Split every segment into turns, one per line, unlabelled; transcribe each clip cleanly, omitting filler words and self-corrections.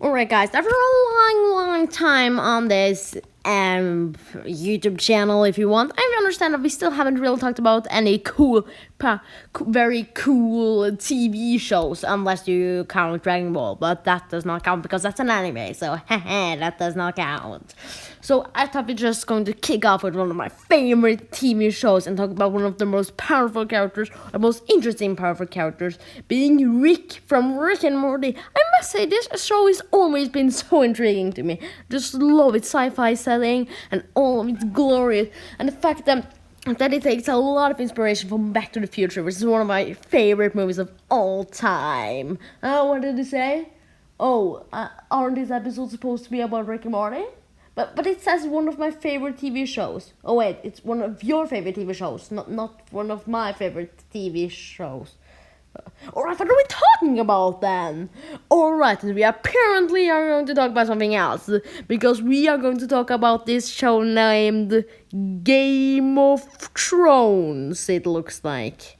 Alright guys, after a long time on this YouTube channel, if you want, I understand that we still haven't really talked about any very cool TV shows, unless you count Dragon Ball, but that does not count because that's an anime, so that does not count. So I thought we're just going to kick off with one of my favorite TV shows and talk about one of the most powerful characters, the most interesting powerful characters, being Rick from Rick and Morty. I must say, this show has always been so intriguing to me. Just love its sci-fi setting and all of its glory, and the fact that it takes a lot of inspiration from Back to the Future, which is one of my favorite movies of all time. What did he say? Aren't these episodes supposed to be about Rick and Morty? But it says one of my favorite TV shows. Oh wait, it's one of your favorite TV shows, not one of my favorite TV shows. Alright, what are we talking about then? Alright, we apparently are going to talk about something else, because we are going to talk about this show named Game of Thrones, it looks like.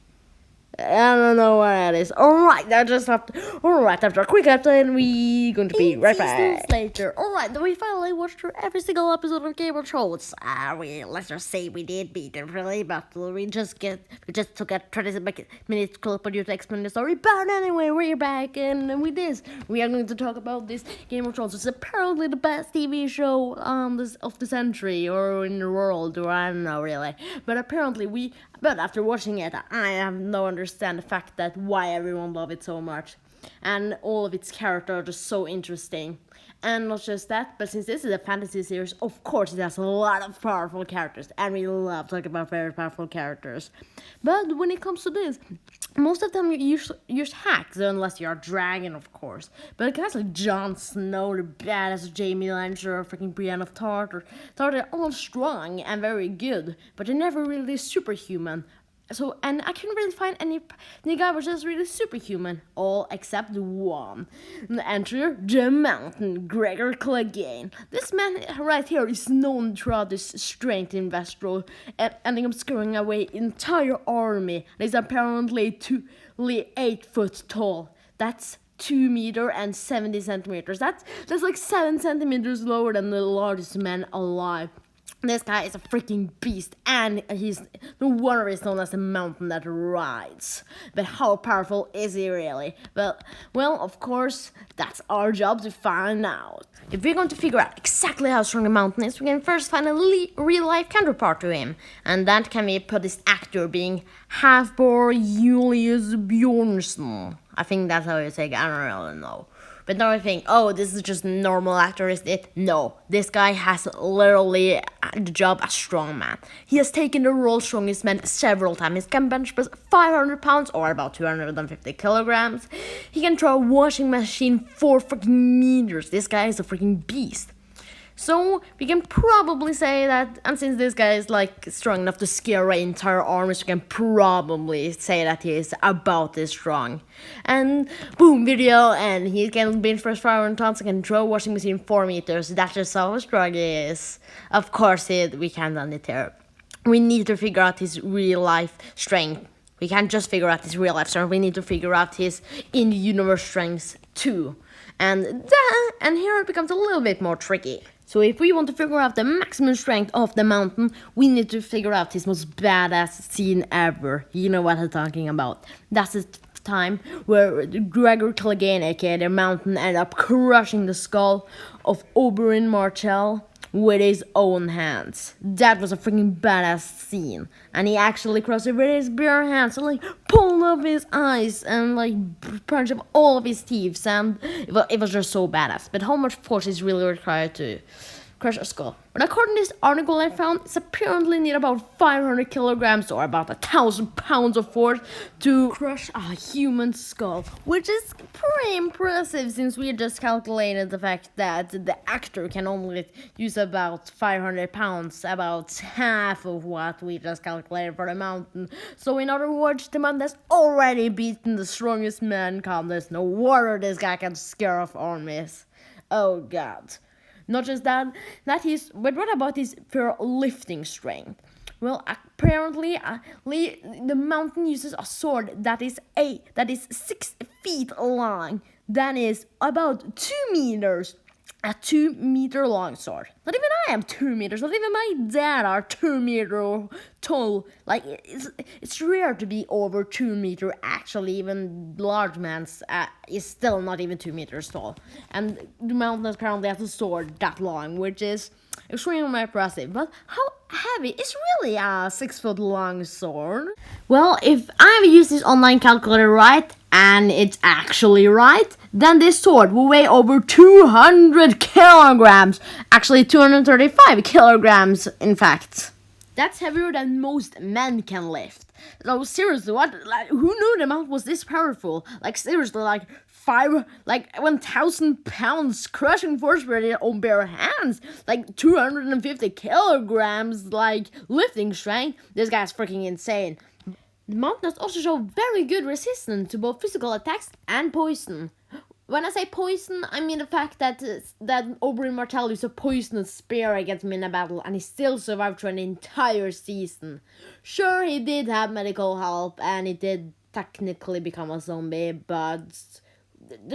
I don't know what that is. Alright, after a quick update, we're going to be right back. Seasons later. Alright, we finally watched through every single episode of Game of Thrones. Let's just say we did beat it, really, but we just took a 20-minute clip for you to explain the story. But anyway, we're back, and with this, we are going to talk about this Game of Thrones. It's apparently the best TV show of the century, or in the world, or I don't know, really. But apparently But after watching it, I have no understand the fact that why everyone loves it so much. And all of its characters are just so interesting. And not just that, but since this is a fantasy series, of course it has a lot of powerful characters. And we love talking about very powerful characters. But when it comes to this, most of them use hacks, unless you're a dragon, of course. But guys like Jon Snow, the badass Jaime Lannister, or freaking Brienne of Tarth, are all strong and very good, but they're never really superhuman. So, and I couldn't really find any guy was just really superhuman, all except one. Enter the Mountain, Gregor Clegane. This man right here is known throughout his strength in Westeros, ending up scaring away entire army. And he's apparently 8 foot tall. That's 2 meters and 70 centimeters. That's like 7 centimeters lower than the largest man alive. This guy is a freaking beast, and he's no wonder he's known as the mountain that rides. But how powerful is he really? Well, of course, that's our job to find out. If we're going to figure out exactly how strong the mountain is, we can first find a real-life counterpart to him. And that can be put this actor being Halfbor Julius Bjornsson. I think that's how you say it, I don't really know. But now I think, this is just a normal actor, is it? No, this guy has literally the job as strongman. He has taken the role strongest man several times. He can bench press 500 pounds, or about 250 kilograms. He can throw a washing machine 4 freaking meters. This guy is a freaking beast. So we can probably say that, and since this guy is like strong enough to scare our entire armies, we can probably say that he is about this strong. And boom, video, and he can bench press 500 tons and can throw a washing machine 4 meters. That's just how strong he is. Of course, we can't done it here. We need to figure out his real life strength. We can't just figure out his real life strength. We need to figure out his in-universe strengths too. And here it becomes a little bit more tricky. So if we want to figure out the maximum strength of the mountain, we need to figure out his most badass scene ever. You know what I'm talking about. That's the time where Gregor Clegane, aka the mountain, ended up crushing the skull of Oberyn Martell with his own hands. That was a freaking badass scene. And he actually crushed it with his bare hands and pulled off his eyes and punched up all of his teeth. And it was just so badass. But how much force is really required to crush a skull? But according to this article I found, it's apparently need about 500 kilograms or about 1,000 pounds of force to crush a human skull, which is pretty impressive since we just calculated the fact that the actor can only use about 500 pounds, about half of what we just calculated for the mountain. So in other words, the mountain has already beaten the strongest mankind. There's no wonder this guy can scare off armies. Oh god. Not just that but what about his pure lifting strength? Well, apparently, the mountain uses a sword that is 6 feet long. that is about 2 meters. A 2 meter long sword. Not even I am 2 meters. Not even my dad are 2 meter tall. Like it's rare to be over 2 meter. Actually, even large man's is still not even 2 meters tall. And the mountain currently has a sword that long, which is extremely impressive. But how heavy is really a 6 foot long sword? Well, if I've used this online calculator right, and it's actually right, then this sword will weigh over 200 kilograms. Actually, 235 kilograms, in fact. That's heavier than most men can lift. So seriously, what? Like, who knew the amount was this powerful? Like seriously, like 1,000 pounds crushing force with their own bare hands. Like 250 kilograms, like lifting strength. This guy's freaking insane. The mountains also show very good resistance to both physical attacks and poison. When I say poison, I mean the fact that Oberyn Martell used a poisonous spear against him in a battle and he still survived through an entire season. Sure, he did have medical help and he did technically become a zombie, but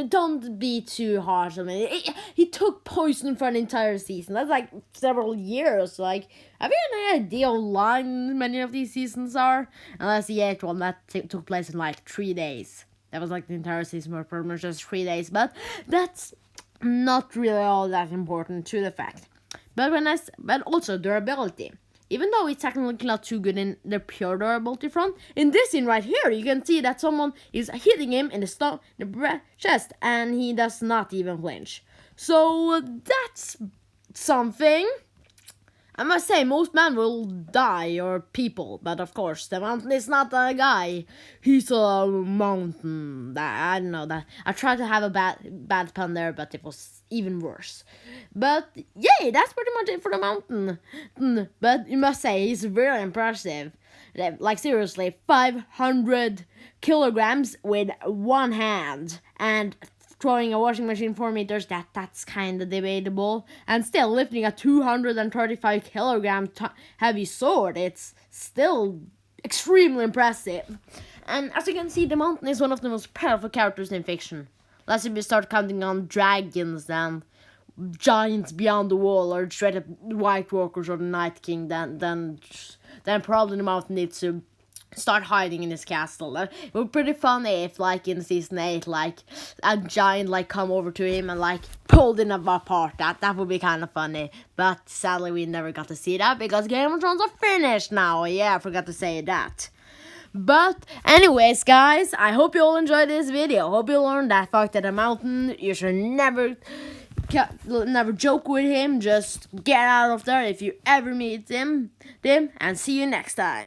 don't be too harsh on it. He took poison for an entire season. That's like several years. Like, have you any idea how long many of these seasons are? Unless the 8th one that took place in like 3 days. That was like the entire season were pretty much just 3 days. But that's not really all that important to the fact. But also durability. Even though it's technically not too good in the pure durability front, in this scene right here, you can see that someone is hitting him in the chest, and he does not even flinch. So that's something. I must say, most men will die, or people, but of course, the mountain is not a guy. He's a mountain. I don't know that. I tried to have a bad pun there, but it was even worse. But yay, that's pretty much it for the mountain. But you must say, he's very impressive. Like seriously, 500 kilograms with one hand, and throwing a washing machine 4 meters, that's kind of debatable. And still lifting a 235 kilogram heavy sword, it's still extremely impressive. And as you can see, the mountain is one of the most powerful characters in fiction. Unless if you start counting on dragons and giants beyond the wall, or straight up White Walkers or the Night King, then probably the mountain needs to start hiding in his castle. It would be pretty funny if, like, in season 8, like, a giant, like, come over to him and, like, pulled him apart. That would be kind of funny. But sadly, we never got to see that because Game of Thrones are finished now. Yeah, I forgot to say that. But anyways, guys, I hope you all enjoyed this video. Hope you learned that fact that a mountain, you should never joke with him. Just get out of there if you ever meet him. And see you next time.